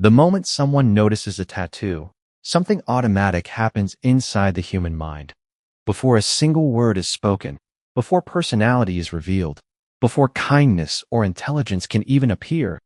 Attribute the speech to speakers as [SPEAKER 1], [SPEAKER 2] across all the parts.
[SPEAKER 1] The moment someone notices a tattoo, something automatic happens inside the human mind. Before a single word is spoken, before personality is revealed, before kindness or intelligence can even appear,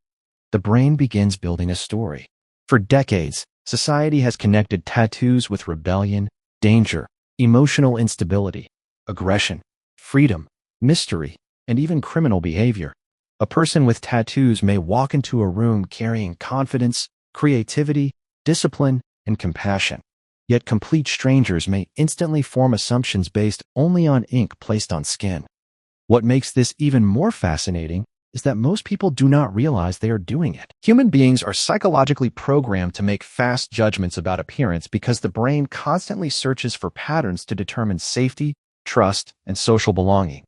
[SPEAKER 1] the brain begins building a story. For decades, society has connected tattoos with rebellion, danger, emotional instability, aggression, freedom, mystery, and even criminal behavior. A person with tattoos may walk into a room carrying confidence, creativity, discipline, and compassion. Yet complete strangers may instantly form assumptions based only on ink placed on skin. What makes this even more fascinating is that most people do not realize they are doing it. Human beings are psychologically programmed to make fast judgments about appearance because the brain constantly searches for patterns to determine safety, trust, and social belonging.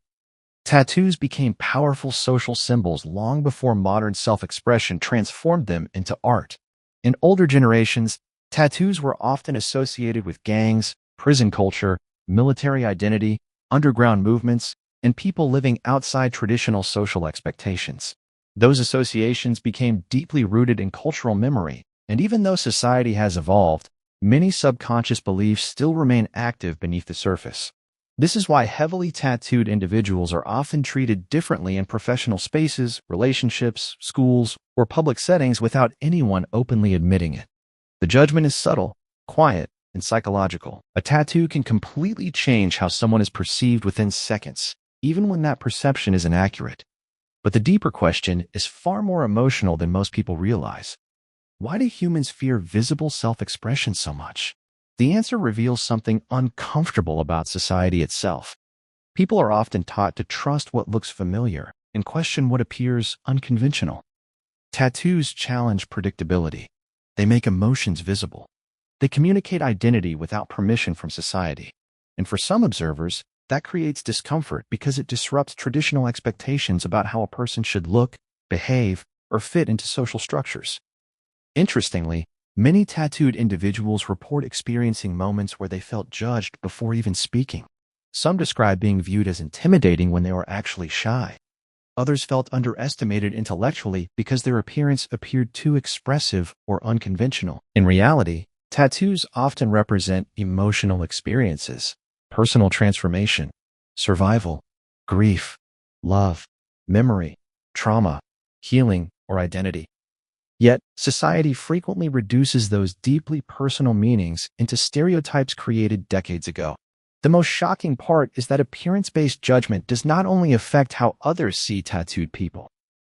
[SPEAKER 1] Tattoos became powerful social symbols long before modern self-expression transformed them into art. In older generations, tattoos were often associated with gangs, prison culture, military identity, underground movements, and people living outside traditional social expectations. Those associations became deeply rooted in cultural memory, and even though society has evolved, many subconscious beliefs still remain active beneath the surface. This is why heavily tattooed individuals are often treated differently in professional spaces, relationships, schools, or public settings without anyone openly admitting it. The judgment is subtle, quiet, and psychological. A tattoo can completely change how someone is perceived within seconds, even when that perception is inaccurate. But the deeper question is far more emotional than most people realize. Why do humans fear visible self-expression so much? The answer reveals something uncomfortable about society itself. People are often taught to trust what looks familiar and question what appears unconventional. Tattoos challenge predictability. They make emotions visible. They communicate identity without permission from society. And for some observers, that creates discomfort because it disrupts traditional expectations about how a person should look, behave, or fit into social structures. Interestingly, many tattooed individuals report experiencing moments where they felt judged before even speaking. Some describe being viewed as intimidating when they were actually shy. Others felt underestimated intellectually because their appearance appeared too expressive or unconventional. In reality, tattoos often represent emotional experiences, personal transformation, survival, grief, love, memory, trauma, healing, or identity. Yet, society frequently reduces those deeply personal meanings into stereotypes created decades ago. The most shocking part is that appearance-based judgment does not only affect how others see tattooed people.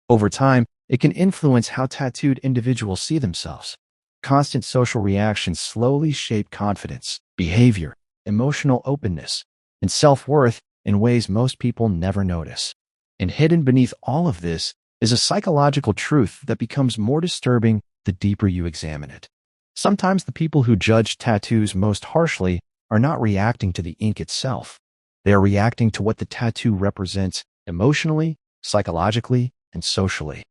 [SPEAKER 1] Over time, it can influence how tattooed individuals see themselves. Constant social reactions slowly shape confidence, behavior, emotional openness, and self-worth in ways most people never notice. And hidden beneath all of this is a psychological truth that becomes more disturbing the deeper you examine it. Sometimes the people who judge tattoos most harshly are not reacting to the ink itself. They are reacting to what the tattoo represents emotionally, psychologically, and socially.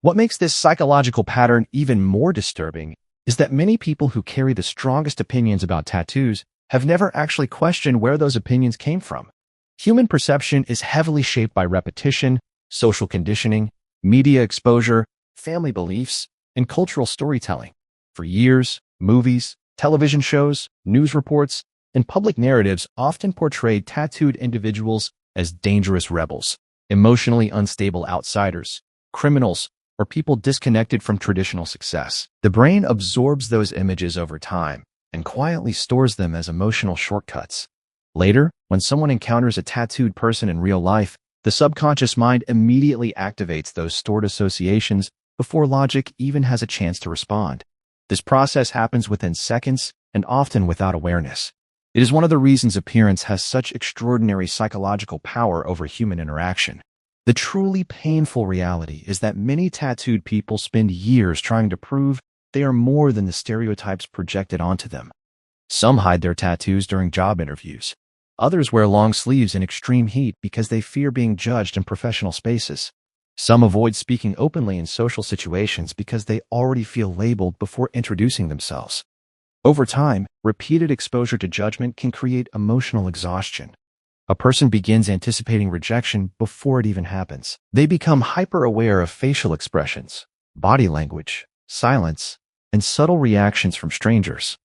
[SPEAKER 1] What makes this psychological pattern even more disturbing is that many people who carry the strongest opinions about tattoos have never actually questioned where those opinions came from. Human perception is heavily shaped by repetition, social conditioning, media exposure, family beliefs, and cultural storytelling. For years, movies, television shows, news reports, and public narratives often portrayed tattooed individuals as dangerous rebels, emotionally unstable outsiders, criminals, or people disconnected from traditional success. The brain absorbs those images over time and quietly stores them as emotional shortcuts. Later, when someone encounters a tattooed person in real life, the subconscious mind immediately activates those stored associations before logic even has a chance to respond. This process happens within seconds and often without awareness. It is one of the reasons appearance has such extraordinary psychological power over human interaction. The truly painful reality is that many tattooed people spend years trying to prove they are more than the stereotypes projected onto them. Some hide their tattoos during job interviews. Others wear long sleeves in extreme heat because they fear being judged in professional spaces. Some avoid speaking openly in social situations because they already feel labeled before introducing themselves. Over time, repeated exposure to judgment can create emotional exhaustion. A person begins anticipating rejection before it even happens. They become hyper-aware of facial expressions, body language, silence, and subtle reactions from strangers.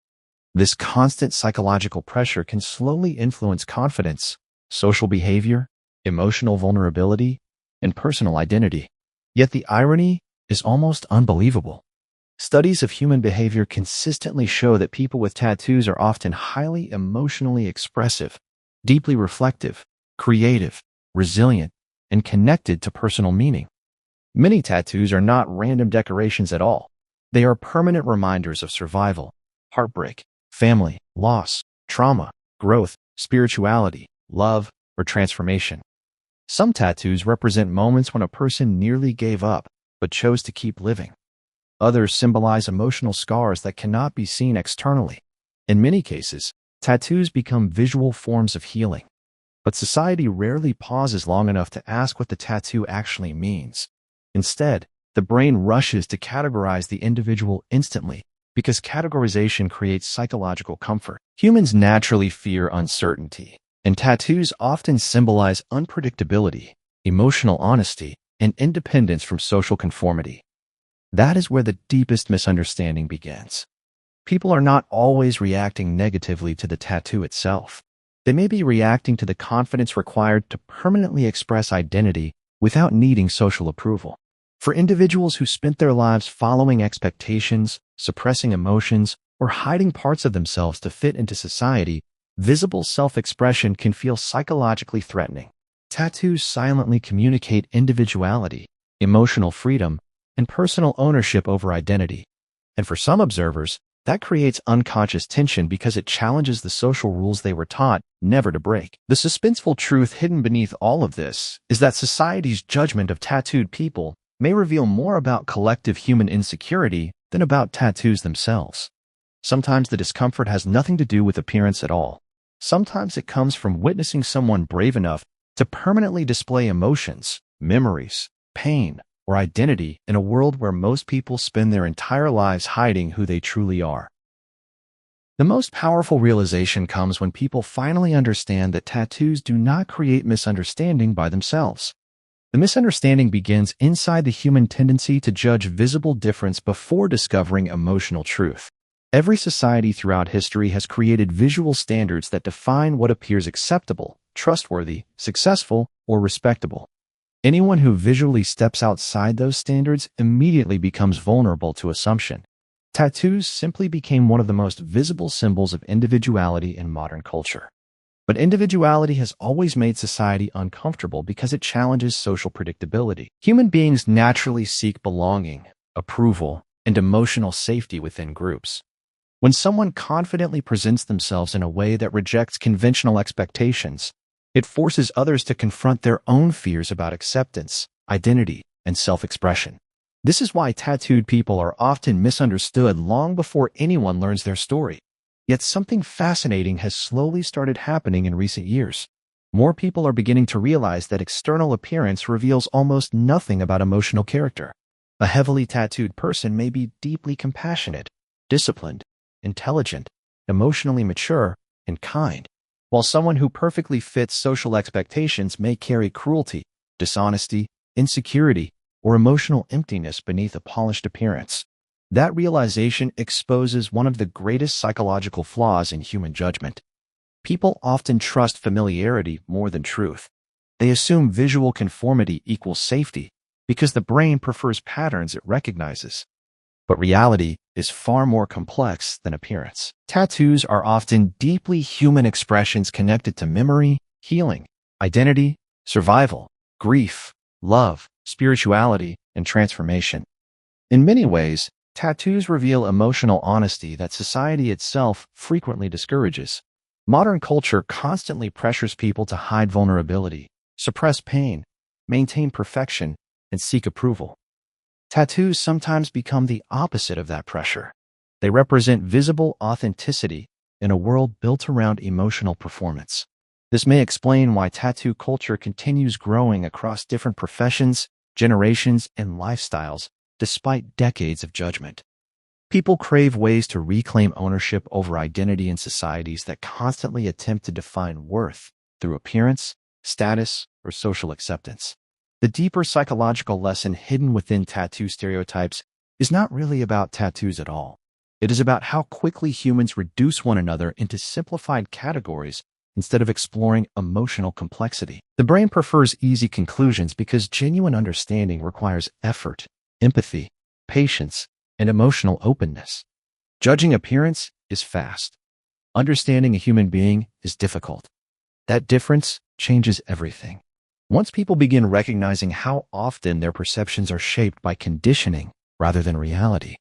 [SPEAKER 1] This constant psychological pressure can slowly influence confidence, social behavior, emotional vulnerability, and personal identity. Yet the irony is almost unbelievable. Studies of human behavior consistently show that people with tattoos are often highly emotionally expressive, deeply reflective, creative, resilient, and connected to personal meaning. Many tattoos are not random decorations at all. They are permanent reminders of survival, heartbreak, family, loss, trauma, growth, spirituality, love, or transformation. Some tattoos represent moments when a person nearly gave up but chose to keep living. Others symbolize emotional scars that cannot be seen externally. In many cases, tattoos become visual forms of healing. But society rarely pauses long enough to ask what the tattoo actually means. Instead, the brain rushes to categorize the individual instantly because categorization creates psychological comfort. Humans naturally fear uncertainty, and tattoos often symbolize unpredictability, emotional honesty, and independence from social conformity. That is where the deepest misunderstanding begins. People are not always reacting negatively to the tattoo itself. They may be reacting to the confidence required to permanently express identity without needing social approval. For individuals who spent their lives following expectations, suppressing emotions, or hiding parts of themselves to fit into society, visible self-expression can feel psychologically threatening. Tattoos silently communicate individuality, emotional freedom, and personal ownership over identity. And for some observers, that creates unconscious tension because it challenges the social rules they were taught never to break. The suspenseful truth hidden beneath all of this is that society's judgment of tattooed people may reveal more about collective human insecurity than about tattoos themselves. Sometimes the discomfort has nothing to do with appearance at all. Sometimes it comes from witnessing someone brave enough to permanently display emotions, memories, pain, or identity in a world where most people spend their entire lives hiding who they truly are. The most powerful realization comes when people finally understand that tattoos do not create misunderstanding by themselves. The misunderstanding begins inside the human tendency to judge visible difference before discovering emotional truth. Every society throughout history has created visual standards that define what appears acceptable, trustworthy, successful, or respectable. Anyone who visually steps outside those standards immediately becomes vulnerable to assumption. Tattoos simply became one of the most visible symbols of individuality in modern culture. But individuality has always made society uncomfortable because it challenges social predictability. Human beings naturally seek belonging, approval, and emotional safety within groups. When someone confidently presents themselves in a way that rejects conventional expectations, it forces others to confront their own fears about acceptance, identity, and self-expression. This is why tattooed people are often misunderstood long before anyone learns their story. Yet something fascinating has slowly started happening in recent years. More people are beginning to realize that external appearance reveals almost nothing about emotional character. A heavily tattooed person may be deeply compassionate, disciplined, intelligent, emotionally mature, and kind, while someone who perfectly fits social expectations may carry cruelty, dishonesty, insecurity, or emotional emptiness beneath a polished appearance. That realization exposes one of the greatest psychological flaws in human judgment. People often trust familiarity more than truth. They assume visual conformity equals safety because the brain prefers patterns it recognizes. But reality is far more complex than appearance. Tattoos are often deeply human expressions connected to memory, healing, identity, survival, grief, love, spirituality, and transformation. In many ways, tattoos reveal emotional honesty that society itself frequently discourages. Modern culture constantly pressures people to hide vulnerability, suppress pain, maintain perfection, and seek approval. Tattoos sometimes become the opposite of that pressure. They represent visible authenticity in a world built around emotional performance. This may explain why tattoo culture continues growing across different professions, generations, and lifestyles, despite decades of judgment. People crave ways to reclaim ownership over identity in societies that constantly attempt to define worth through appearance, status, or social acceptance. The deeper psychological lesson hidden within tattoo stereotypes is not really about tattoos at all. It is about how quickly humans reduce one another into simplified categories instead of exploring emotional complexity. The brain prefers easy conclusions because genuine understanding requires effort, empathy, patience, and emotional openness. Judging appearance is fast. Understanding a human being is difficult. That difference changes everything. Once people begin recognizing how often their perceptions are shaped by conditioning rather than reality,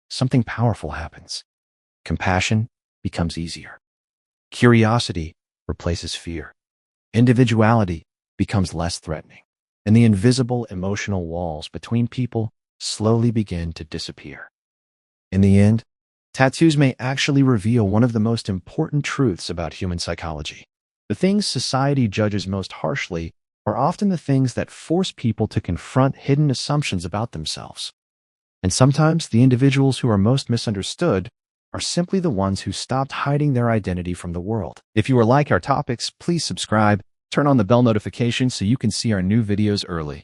[SPEAKER 1] something powerful happens. Compassion becomes easier. Curiosity replaces fear. Individuality becomes less threatening. And the invisible emotional walls between people slowly begin to disappear. In the end, tattoos may actually reveal one of the most important truths about human psychology. The things society judges most harshly are often the things that force people to confront hidden assumptions about themselves. And sometimes the individuals who are most misunderstood are simply the ones who stopped hiding their identity from the world. If you like our topics, please subscribe, turn on the bell notification so you can see our new videos early.